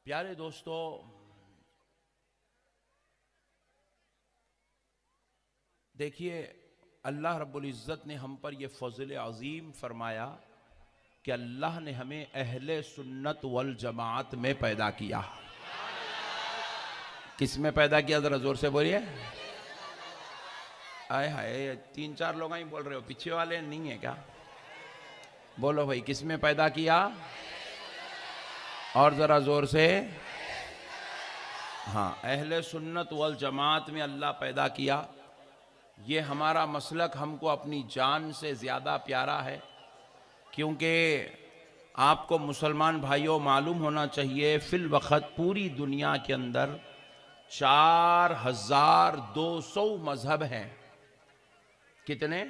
प्यारे दोस्तों, देखिए अल्लाह रब्बुल इज़्ज़त ने हम पर यह फ़ज़ल अज़ीम फरमाया कि अल्लाह ने हमें अहले सुन्नत वल जमात में पैदा किया। किस में पैदा किया? ज़रा ज़ोर से बोलिए। आए हाय, 3-4 लोग ही बोल रहे हो, पीछे वाले नहीं है क्या? बोलो भाई, किस में पैदा किया? और ज़रा ज़ोर से। हाँ, अहले सुन्नत वल जमात में अल्लाह पैदा किया। ये हमारा मसलक हमको अपनी जान से ज़्यादा प्यारा है, क्योंकि आपको मुसलमान भाइयों मालूम होना चाहिए फिल वक़्त पूरी दुनिया के अंदर 4200 मजहब हैं। कितने?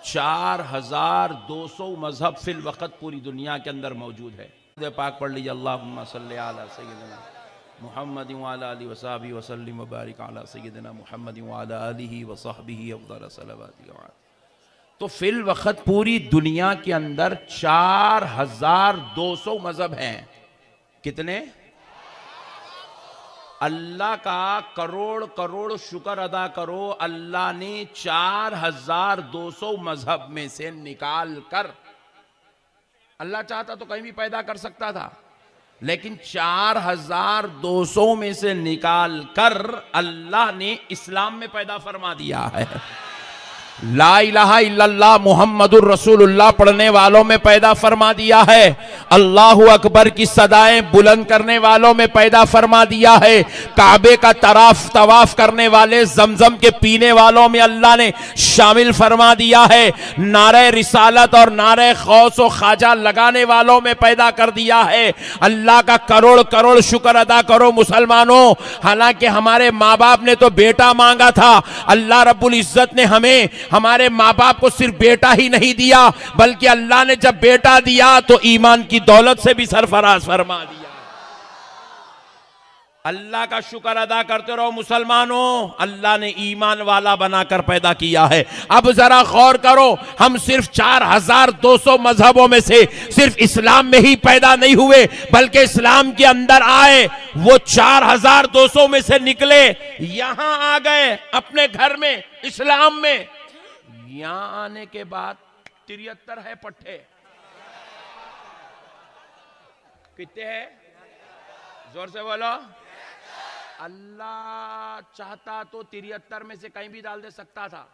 4200 मजहब फिल वक़्त पूरी दुनिया के अंदर मौजूद है। पाक पढ़ लीजिए, अल्लाहुम्मा सल्ली अला सय्यिदिना मुहम्मद व अला आलिहि व सहबिहि व सल्लिम व बारिक अला सय्यिदिना मुहम्मद व अला आलिहि व सहबिहि अफ़ज़ल सलावत। तो फिल वक़्त पूरी दुनिया के अंदर 4200 मजहब हैं। कितने? अल्लाह का करोड़ करोड़ शुक्र अदा करो, अल्लाह ने 4200 मजहब में से निकाल कर, अल्लाह चाहता तो कहीं भी पैदा कर सकता था, लेकिन 4200 में से निकाल कर अल्लाह ने इस्लाम में पैदा फरमा दिया है। ला इलाहा इल्लल्लाह मुहम्मदुर रसूलुल्लाह पढ़ने वालों में पैदा फरमा दिया है। अल्लाहु अकबर की सदाएं बुलंद करने वालों में पैदा फरमा दिया है। काबे का तवाफ करने वाले, जमजम के पीने वालों में अल्लाह ने शामिल फरमा दिया है। नारे रिसालत और नारे खौस व ख्वाजा लगाने वालों में पैदा कर दिया है। अल्लाह का करोड़ करोड़ शुक्र अदा करो मुसलमानों। हालांकि हमारे माँ बाप ने तो बेटा मांगा था, अल्लाह रब्बुल इज्जत ने हमें, हमारे माँ बाप को सिर्फ बेटा ही नहीं दिया, बल्कि अल्लाह ने जब बेटा दिया तो ईमान की दौलत से भी सरफराज फरमा दिया। अल्लाह का शुक्र अदा करते रहो मुसलमानों, अल्लाह ने ईमान वाला बनाकर पैदा किया है। अब जरा गौर करो, हम सिर्फ 4200 मजहबों में से सिर्फ इस्लाम में ही पैदा नहीं हुए, बल्कि इस्लाम के अंदर आए, वो 4200 में से निकले, यहां आ गए अपने घर में, इस्लाम में। यहां आने के बाद 73 है पट्टे। कितने हैं? जोर से बोलो। अल्लाह चाहता तो 73 में से कहीं भी डाल दे सकता था।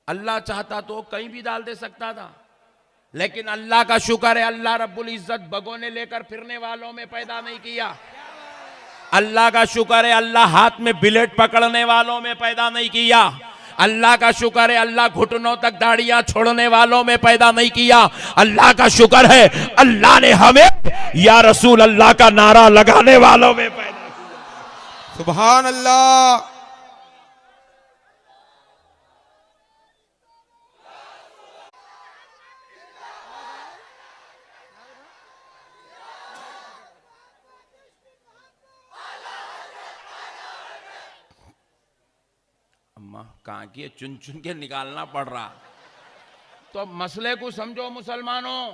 अल्लाह चाहता तो कहीं भी डाल दे सकता था, लेकिन अल्लाह का शुक्र है, अल्लाह रब्बुल इज्जत भगोने लेकर फिरने वालों में पैदा नहीं किया। अल्लाह का शुक्र है, अल्लाह हाथ में बिलेट पकड़ने वालों में पैदा नहीं किया। अल्लाह का शुक्र है, अल्लाह घुटनों तक दाढ़ियां छोड़ने वालों में पैदा नहीं किया। अल्लाह का शुक्र है, अल्लाह ने हमें या रसूल अल्लाह का नारा लगाने वालों में पैदा किया। सुभान अल्लाह। कहां की चुन चुन के निकालना पड़ रहा। तो मसले को समझो मुसलमानों,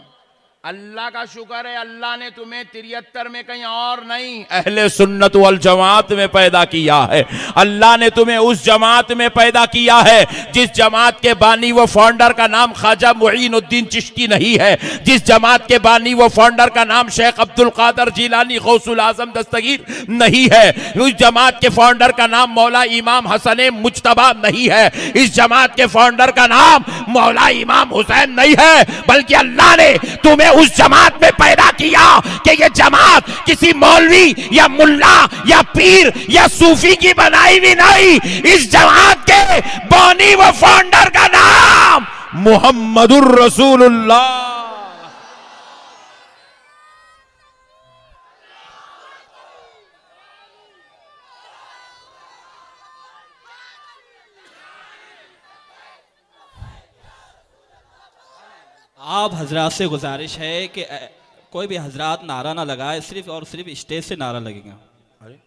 अल्लाह का शुक्र है, अल्लाह ने तुम्हें 73 में कहीं और नहीं, अहले सुन्नत वल जमात में पैदा किया है। अल्लाह ने तुम्हें उस जमात में पैदा किया है जिस जमात के बानी व फाउंडर का नाम ख्वाजा मुईनुद्दीन चिश्ती नहीं है, जिस जमात के बानी व फाउंडर का नाम शेख अब्दुल कादर जिलानी गौसुल आजम दस्तगीर नहीं है, उस जमात के फाउंडर का नाम मौला इमाम हसन मुज्तबा नहीं है, इस जमात के फाउंडर का नाम मौला इमाम हुसैन नहीं है, बल्कि अल्लाह ने तुम्हें उस जमात में पैदा किया कि ये जमात किसी मौलवी या मुल्ला या पीर या सूफी की बनाई भी नहीं। इस जमात के बानी व फाउंडर का नाम मुहम्मदुर रसूलुल्लाह। आप हजरात से गुजारिश है कि कोई भी हजरात नारा ना लगाए, सिर्फ और सिर्फ स्टेज से नारा लगेगा। अरे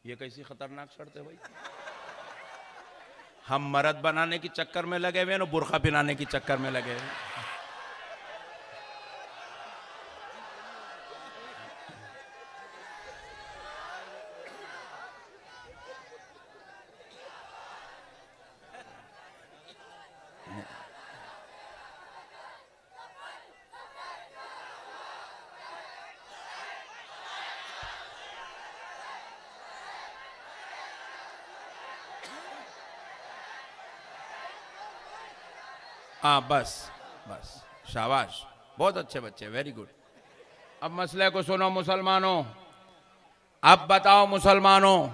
ये कैसी खतरनाक शर्त है भाई। हम मर्द बनाने की चक्कर में लगे हुए हैं, बुर्खा पहनाने की चक्कर में लगे हुए। हाँ बस बस, शाबाश, बहुत अच्छे बच्चे, वेरी गुड। अब मसले को सुनो मुसलमानों, अब बताओ मुसलमानों,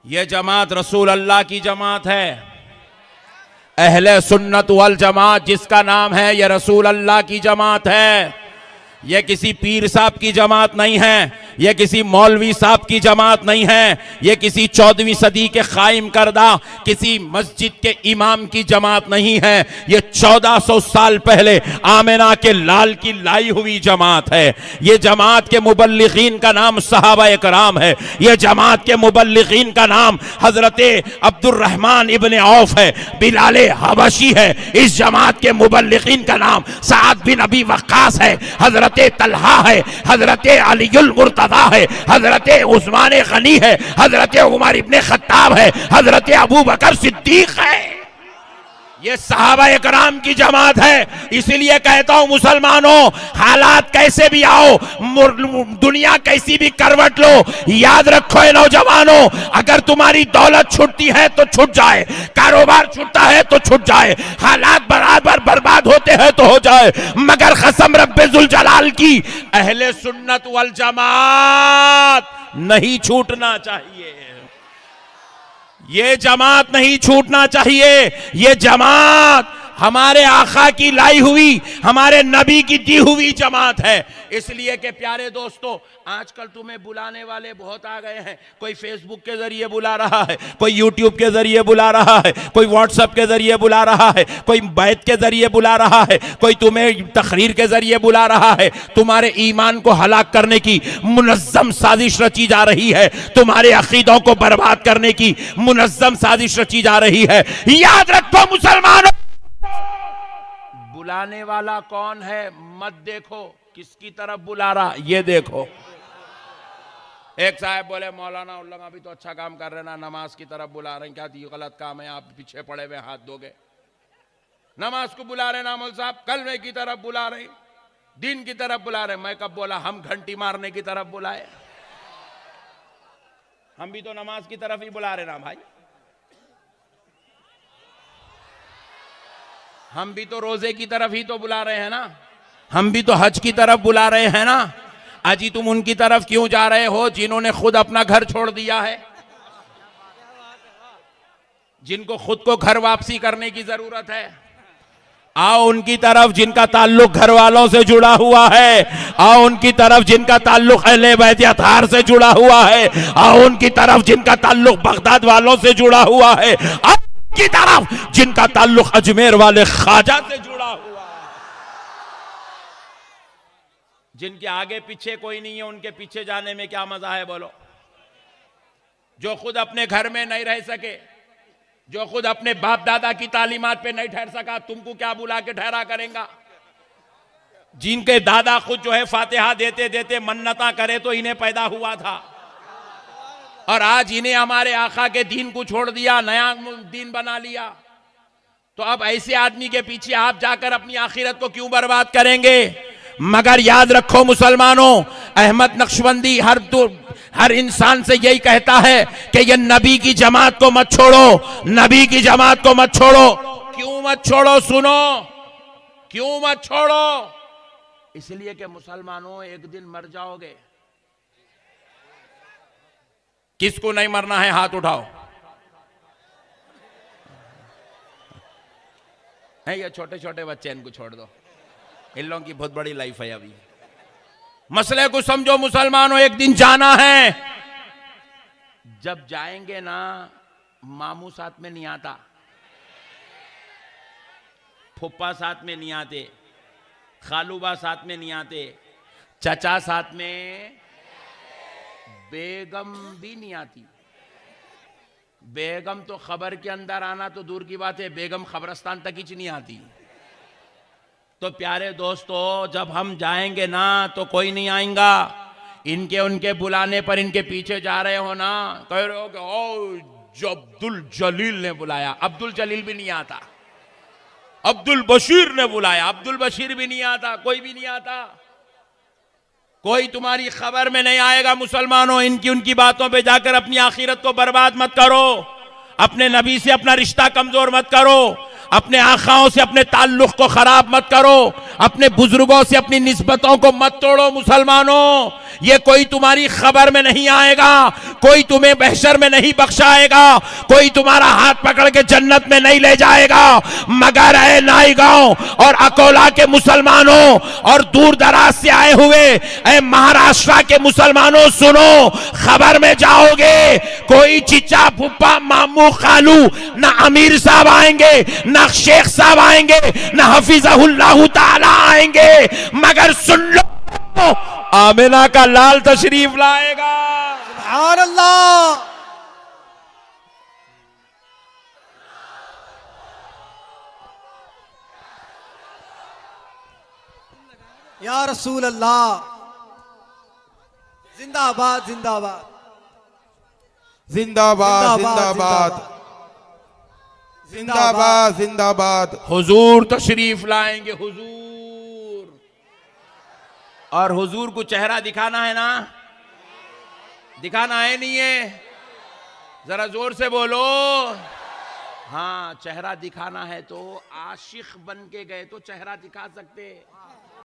ये जमात रसूल अल्लाह की जमात है, अहले सुन्नत वल जमात जिसका नाम है, ये रसूल अल्लाह की जमात है। ये किसी पीर साहब की जमात नहीं है, ये किसी मौलवी साहब की जमात नहीं है, ये किसी 14वीं सदी के कायम करदा किसी मस्जिद के इमाम की जमात नहीं है। ये 1400 साल पहले आमिना के लाल की लाई हुई जमात है। ये जमात के मुबल्लिगीन का नाम सहाबा इकराम है। ये जमात के मुबल्लिगीन का नाम हजरते अब्दुर्रहमान इब्ने औफ है, बिलाले हबशी है। इस जमात के मुबल्लिगीन का नाम साद बिन अबी वक्कास है, हजरत तलहा है, हजरत अलीउल मुर्तदा है, हजरत उस्मान गनी है, हजरत उमर इब्ने खत्ताब है, हजरत अबू बकर सिद्दीक है। ये सहाबा इकराम की जमात है। इसलिए कहता हूं मुसलमानों, हालात कैसे भी आओ, दुनिया कैसी भी करवट लो, याद रखो ए नौजवानों, अगर तुम्हारी दौलत छुटती है तो छुट जाए, कारोबार छुटता है तो छुट जाए, हालात बराबर बर्बाद होते हैं तो हो जाए, मगर कसम रब्बे जुल जलाल की, अहले सुन्नत वल जमात नहीं छूटना चाहिए। ये जमात नहीं छूटना चाहिए। ये जमात हमारे आका की लाई हुई, हमारे नबी की दी हुई जमात है। इसलिए कि प्यारे दोस्तों, आजकल तुम्हें बुलाने वाले बहुत आ गए हैं। कोई फेसबुक के जरिए बुला रहा है, कोई यूट्यूब के जरिए बुला रहा है, कोई व्हाट्सएप के जरिए बुला रहा है, कोई बैत के जरिए बुला रहा है, कोई तुम्हें तकरीर के जरिए बुला रहा है। तुम्हारे ईमान को हलाक करने की मुनज़्ज़म साजिश रची जा रही है, तुम्हारे अकीदों को बर्बाद करने की मुनज़्ज़म साजिश रची जा रही है। याद रखो मुसलमानों, बुलाने वाला कौन है मत देखो, किसकी तरफ बुला रहा ये देखो। एक साहब बोले, मौलाना उल्लंघा भी तो अच्छा काम कर रहे ना, नमाज की तरफ बुला रहे हैं, क्या ये गलत काम है, आप पीछे पड़े हुए हाथ दोगे। नमाज को बुला रहे ना मौलवी साहब, कलमे की तरफ बुला रहे, दिन की तरफ बुला रहे। मैं कब बोला हम घंटी मारने की तरफ बुलाए? हम भी तो नमाज की तरफ ही बुला रहे ना भाई, हम भी तो रोजे की तरफ ही तो बुला रहे हैं ना, हम भी तो हज की तरफ बुला रहे हैं ना। अजी तुम उनकी तरफ क्यों जा रहे हो जिन्होंने खुद अपना घर छोड़ दिया है, जिनको खुद को घर वापसी करने की जरूरत है? आओ उनकी तरफ जिनका ताल्लुक घर वालों से जुड़ा हुआ है, आओ उनकी तरफ जिनका ताल्लुक अहले बैत अतहार से जुड़ा हुआ है, आओ उनकी तरफ जिनका ताल्लुक बगदाद वालों से जुड़ा हुआ है, आओ की तरफ जिनका ताल्लुक अजमेर वाले ख्वाजा से जुड़ा हुआ है। जिनके आगे पीछे कोई नहीं है, उनके पीछे जाने में क्या मजा है बोलो? जो खुद अपने घर में नहीं रह सके, जो खुद अपने बाप दादा की तालीमात पे नहीं ठहर सका, तुमको क्या बुला के ठहरा करेगा? जिनके दादा खुद जो है फातिहा देते देते मन्नता करे तो इन्हें पैदा हुआ था, और आज इन्हें हमारे आका के दीन को छोड़ दिया, नया दीन बना लिया। तो अब ऐसे आदमी के पीछे आप जाकर अपनी आखिरत को क्यों बर्बाद करेंगे? मगर याद रखो मुसलमानों, अहमद नक्शबंदी हर इंसान से यही कहता है कि ये नबी की जमात को मत छोड़ो, नबी की जमात को मत छोड़ो। क्यों मत छोड़ो? सुनो, क्यों मत छोड़ो? इसलिए कि मुसलमानों एक दिन मर जाओगे। किसको नहीं मरना है हाथ उठाओ। है ये छोटे छोटे बच्चे, इनको छोड़ दो, इन लोगों की बहुत बड़ी लाइफ है अभी। मसले को समझो मुसलमानों, एक दिन जाना है। जब जाएंगे ना, मामू साथ में नहीं आता, फुप्पा साथ में नहीं आते, खालूबा साथ में नहीं आते, चचा साथ में, बेगम भी नहीं आती। बेगम तो खबर के अंदर आना तो दूर की बात है, बेगम खबरस्तान तक ही नहीं आती। तो प्यारे दोस्तों, जब हम जाएंगे ना तो कोई नहीं आएगा। इनके उनके बुलाने पर इनके पीछे जा रहे हो ना, कह रहे हो कि ओ अब्दुल जलील ने बुलाया, अब्दुल जलील भी नहीं आता। अब्दुल बशीर ने बुलाया, अब्दुल बशीर भी नहीं आता, कोई भी नहीं आता। कोई तुम्हारी खबर में नहीं आएगा। मुसलमानों, इनकी उनकी बातों पे जाकर अपनी आखिरत को बर्बाद मत करो, अपने नबी से अपना रिश्ता कमजोर मत करो, अपने आखाओं से अपने ताल्लुक को खराब मत करो, अपने बुजुर्गों से अपनी निस्बतों को मत तोड़ो। मुसलमानों, ये कोई तुम्हारी खबर में नहीं आएगा, कोई तुम्हें बहशर में नहीं बख्शाएगा, कोई तुम्हारा हाथ पकड़ के जन्नत में नहीं ले जाएगा, मगर ऐ नाईगांव और अकोला के मुसलमानों और दूर दराज से आए हुए ऐ महाराष्ट्र के मुसलमानों, सुनो, खबर में जाओगे, कोई चिचा फुप्पा मामू खालू ना अमीर साहब आएंगे, ना शेख साहब आएंगे, ना हफीजहुल्लाह ताला आएंगे, मगर सुन लो, आमिना का लाल तशरीफ लाएगा। सुभान अल्लाह। या रसूल अल्लाह, जिंदाबाद जिंदाबाद जिंदाबाद जिंदाबाद जिंदाबाद जिंदाबाद। हुजूर तशरीफ लाएंगे, हुजूर। और हुजूर को चेहरा दिखाना है ना, दिखाना है नहीं है? जरा जोर से बोलो। हाँ, चेहरा दिखाना है तो आशिक बन के गए तो चेहरा दिखा सकते।